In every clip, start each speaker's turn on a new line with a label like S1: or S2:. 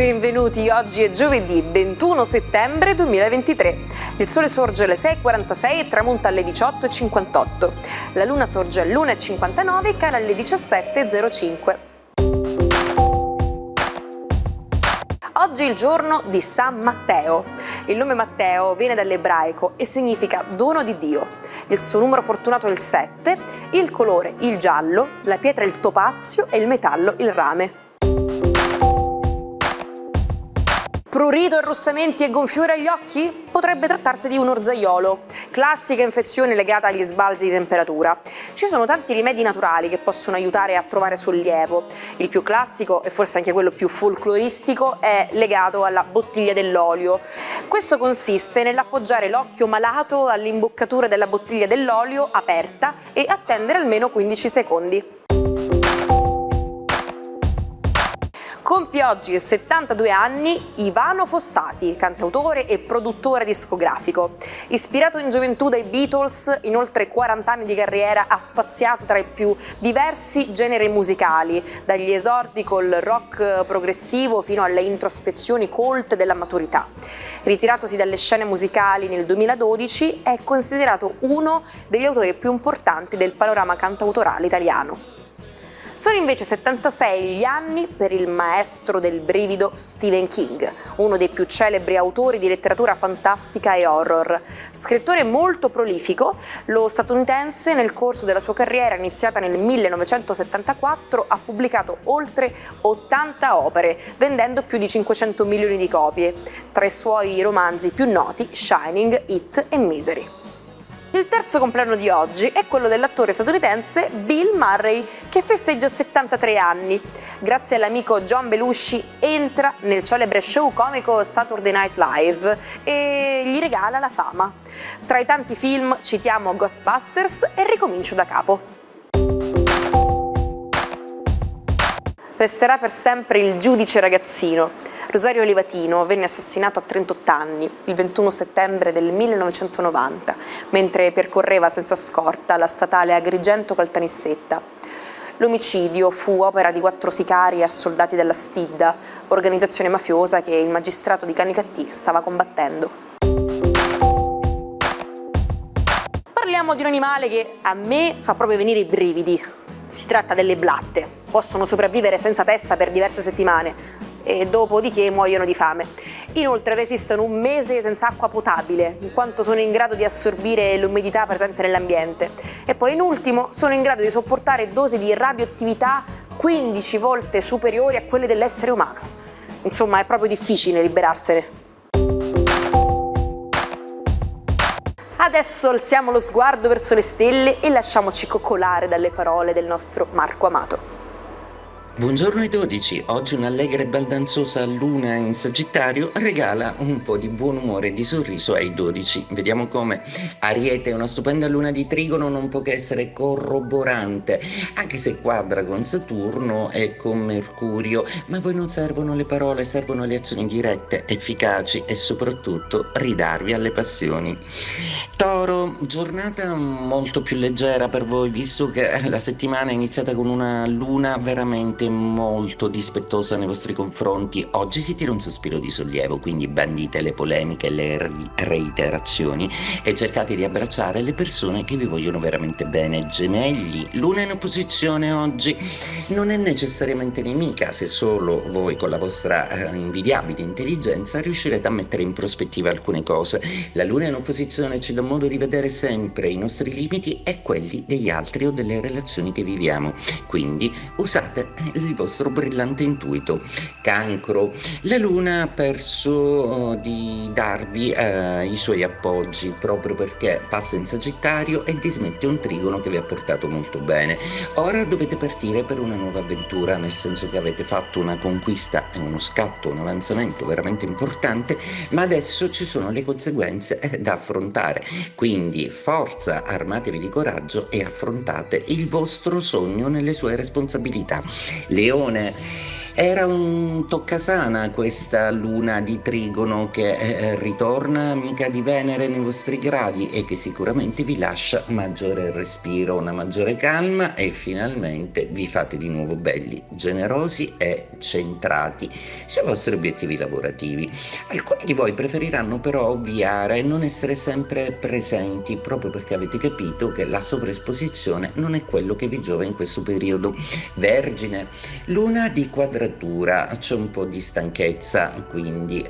S1: Benvenuti, oggi è giovedì 21 settembre 2023. Il sole sorge alle 6.46 e tramonta alle 18.58. La luna sorge all'1.59 e cala alle 17.05. Oggi è il giorno di San Matteo. Il nome Matteo viene dall'ebraico e significa dono di Dio. Il suo numero fortunato è il 7, il colore il giallo, la pietra il topazio e il metallo il rame. Prurito, arrossamenti e gonfiore agli occhi? Potrebbe trattarsi di un orzaiolo, classica infezione legata agli sbalzi di temperatura. Ci sono tanti rimedi naturali che possono aiutare a trovare sollievo. Il più classico, e forse anche quello più folcloristico, è legato alla bottiglia dell'olio. Questo consiste nell'appoggiare l'occhio malato all'imboccatura della bottiglia dell'olio aperta e attendere almeno 15 secondi. Compie oggi 72 anni Ivano Fossati, cantautore e produttore discografico. Ispirato in gioventù dai Beatles, in oltre 40 anni di carriera ha spaziato tra i più diversi generi musicali, dagli esordi col rock progressivo fino alle introspezioni cult della maturità. Ritiratosi dalle scene musicali nel 2012, è considerato uno degli autori più importanti del panorama cantautorale italiano. Sono invece 76 gli anni per il maestro del brivido Stephen King, uno dei più celebri autori di letteratura fantastica e horror. Scrittore molto prolifico, lo statunitense nel corso della sua carriera iniziata nel 1974 ha pubblicato oltre 80 opere, vendendo più di 500 milioni di copie. Tra i suoi romanzi più noti, Shining, It e Misery. Il terzo compleanno di oggi è quello dell'attore statunitense Bill Murray, che festeggia 73 anni. Grazie all'amico John Belushi entra nel celebre show comico Saturday Night Live e gli regala la fama. Tra i tanti film citiamo Ghostbusters e Ricomincio da capo. Resterà per sempre il giudice ragazzino. Rosario Livatino venne assassinato a 38 anni, il 21 settembre del 1990, mentre percorreva senza scorta la statale Agrigento-Caltanissetta. L'omicidio fu opera di 4 sicari assoldati della Stidda, organizzazione mafiosa che il magistrato di Canicattì stava combattendo. Parliamo di un animale che a me fa proprio venire i brividi. Si tratta delle blatte. Possono sopravvivere senza testa per diverse settimane e dopodiché muoiono di fame. Inoltre resistono un mese senza acqua potabile, in quanto sono in grado di assorbire l'umidità presente nell'ambiente. E poi in ultimo sono in grado di sopportare dosi di radioattività 15 volte superiori a quelle dell'essere umano. Insomma, è proprio difficile liberarsene. Adesso alziamo lo sguardo verso le stelle e lasciamoci coccolare dalle parole del nostro Marco Amato.
S2: Buongiorno ai 12, oggi un'allegra e baldanzosa luna in Sagittario regala un po' di buon umore e di sorriso ai 12. Vediamo come. Ariete, una stupenda luna di Trigono non può che essere corroborante, anche se quadra con Saturno e con Mercurio, ma a voi non servono le parole, servono le azioni dirette, efficaci e soprattutto ridarvi alle passioni. Toro, giornata molto più leggera per voi, visto che la settimana è iniziata con una luna veramente molto dispettosa nei vostri confronti. Oggi si tira un sospiro di sollievo, quindi bandite le polemiche e le reiterazioni e cercate di abbracciare le persone che vi vogliono veramente bene. Gemelli, luna in opposizione oggi non è necessariamente nemica, se solo voi con la vostra invidiabile intelligenza riuscirete a mettere in prospettiva alcune cose. La luna in opposizione ci dà modo di vedere sempre i nostri limiti e quelli degli altri o delle relazioni che viviamo, quindi usate il vostro brillante intuito. Cancro, la luna ha perso di darvi i suoi appoggi proprio perché passa in Sagittario e dismette un trigono che vi ha portato molto bene. Ora dovete partire per una nuova avventura, nel senso che avete fatto una conquista e uno scatto, un avanzamento veramente importante, ma adesso ci sono le conseguenze da affrontare, quindi forza, armatevi di coraggio e affrontate il vostro sogno nelle sue responsabilità. Leone, Era un toccasana questa luna di trigono che ritorna amica di Venere nei vostri gradi e che sicuramente vi lascia maggiore respiro, una maggiore calma e finalmente vi fate di nuovo belli, generosi e centrati sui vostri obiettivi lavorativi. Alcuni di voi preferiranno però ovviare e non essere sempre presenti proprio perché avete capito che la sovraesposizione non è quello che vi giova in questo periodo. Vergine, luna di quadratura, c'è un po' di stanchezza, quindi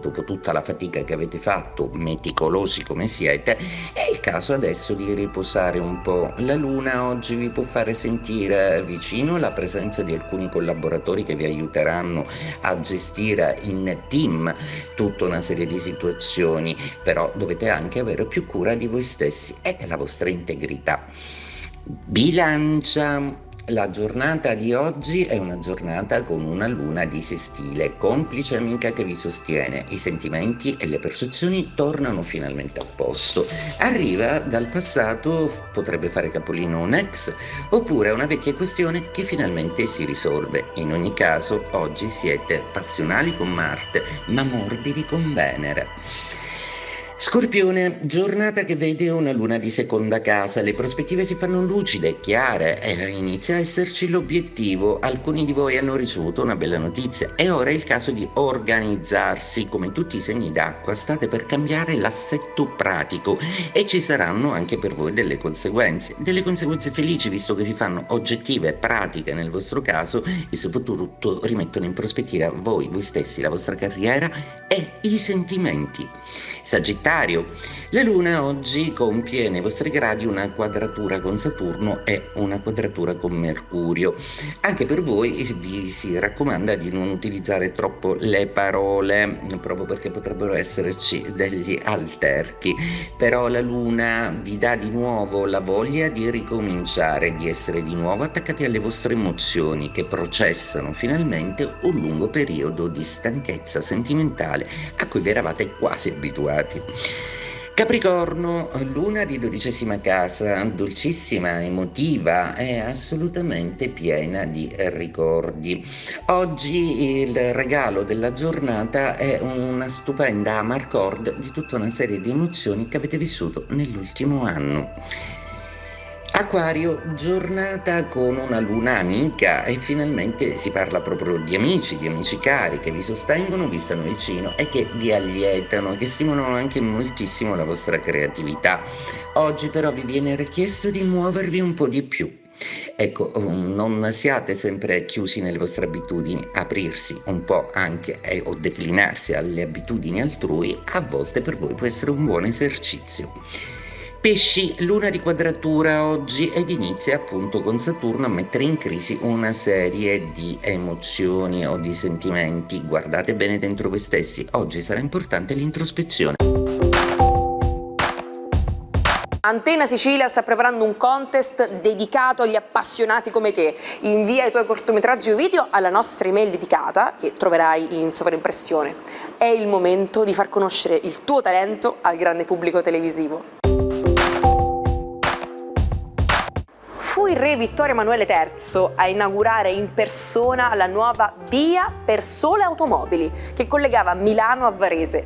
S2: dopo tutta la fatica che avete fatto, meticolosi come siete, è il caso adesso di riposare un po'. La luna oggi vi può fare sentire vicino la presenza di alcuni collaboratori che vi aiuteranno a gestire in team tutta una serie di situazioni, però dovete anche avere più cura di voi stessi e della vostra integrità. Bilancia. La giornata di oggi è una giornata con una luna di sestile, complice amica che vi sostiene. I sentimenti e le percezioni tornano finalmente a posto. Arriva dal passato, potrebbe fare capolino un ex, oppure una vecchia questione che finalmente si risolve. In ogni caso, oggi siete passionali con Marte, ma morbidi con Venere. Scorpione, giornata che vede una luna di seconda casa, le prospettive si fanno lucide, chiare, inizia a esserci l'obiettivo. Alcuni di voi hanno ricevuto una bella notizia e ora è il caso di organizzarsi. Come tutti i segni d'acqua, state per cambiare l'assetto pratico e ci saranno anche per voi delle conseguenze felici, visto che si fanno oggettive, pratiche nel vostro caso e soprattutto rimettono in prospettiva voi stessi, la vostra carriera e i sentimenti. Sagittario, la Luna oggi compie nei vostri gradi una quadratura con Saturno e una quadratura con Mercurio. Anche per voi vi si raccomanda di non utilizzare troppo le parole, proprio perché potrebbero esserci degli alterchi, però la Luna vi dà di nuovo la voglia di ricominciare, di essere di nuovo attaccati alle vostre emozioni che processano finalmente un lungo periodo di stanchezza sentimentale a cui vi eravate quasi abituati. Capricorno, luna di 12ª casa, dolcissima, emotiva e assolutamente piena di ricordi. Oggi il regalo della giornata è una stupenda amarcord di tutta una serie di emozioni che avete vissuto nell'ultimo anno. Acquario, giornata con una luna amica e finalmente si parla proprio di amici cari che vi sostengono, vi stanno vicino e che vi allietano, che stimolano anche moltissimo la vostra creatività. Oggi però vi viene richiesto di muovervi un po' di più. Ecco, non siate sempre chiusi nelle vostre abitudini, aprirsi un po' anche o declinarsi alle abitudini altrui a volte per voi può essere un buon esercizio. Pesci, luna di quadratura oggi ed inizia appunto con Saturno a mettere in crisi una serie di emozioni o di sentimenti. Guardate bene dentro voi stessi, oggi sarà importante l'introspezione.
S1: Antena Sicilia sta preparando un contest dedicato agli appassionati come te. Invia i tuoi cortometraggi o video alla nostra email dedicata, che troverai in sovraimpressione. È il momento di far conoscere il tuo talento al grande pubblico televisivo. Fu il re Vittorio Emanuele III a inaugurare in persona la nuova via per sole automobili che collegava Milano a Varese.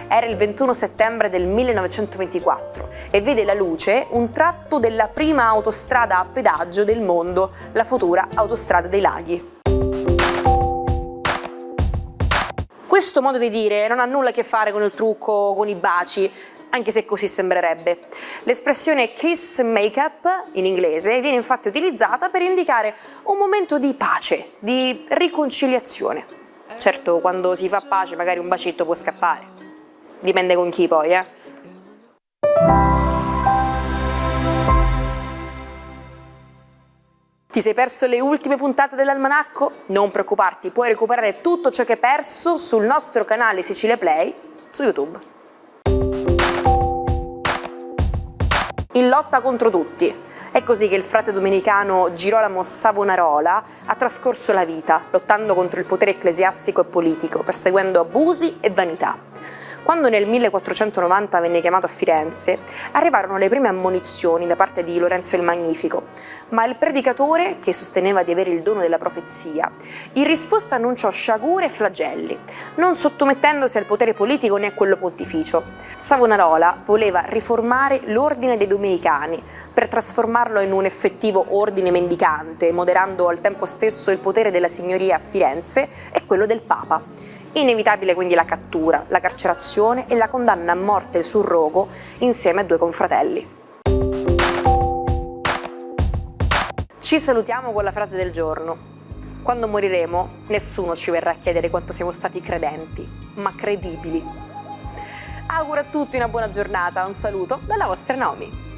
S1: Era il 21 settembre del 1924 e vede la luce un tratto della prima autostrada a pedaggio del mondo, la futura Autostrada dei Laghi. Questo modo di dire non ha nulla a che fare con il trucco, con i baci, anche se così sembrerebbe. L'espressione kiss make-up in inglese viene infatti utilizzata per indicare un momento di pace, di riconciliazione. Certo, quando si fa pace magari un bacetto può scappare. Dipende con chi poi, Ti sei perso le ultime puntate dell'Almanacco? Non preoccuparti, puoi recuperare tutto ciò che hai perso sul nostro canale Sicilia Play su YouTube. In lotta contro tutti. È così che il frate domenicano Girolamo Savonarola ha trascorso la vita, lottando contro il potere ecclesiastico e politico, perseguendo abusi e vanità. Quando nel 1490 venne chiamato a Firenze, arrivarono le prime ammonizioni da parte di Lorenzo il Magnifico, ma il predicatore, che sosteneva di avere il dono della profezia, in risposta annunciò sciagure e flagelli, non sottomettendosi al potere politico né a quello pontificio. Savonarola voleva riformare l'ordine dei domenicani per trasformarlo in un effettivo ordine mendicante, moderando al tempo stesso il potere della signoria a Firenze e quello del Papa. Inevitabile quindi la cattura, la carcerazione e la condanna a morte sul rogo insieme a 2 confratelli. Ci salutiamo con la frase del giorno. Quando moriremo, nessuno ci verrà a chiedere quanto siamo stati credenti, ma credibili. Auguro a tutti una buona giornata, un saluto dalla vostra Naomi.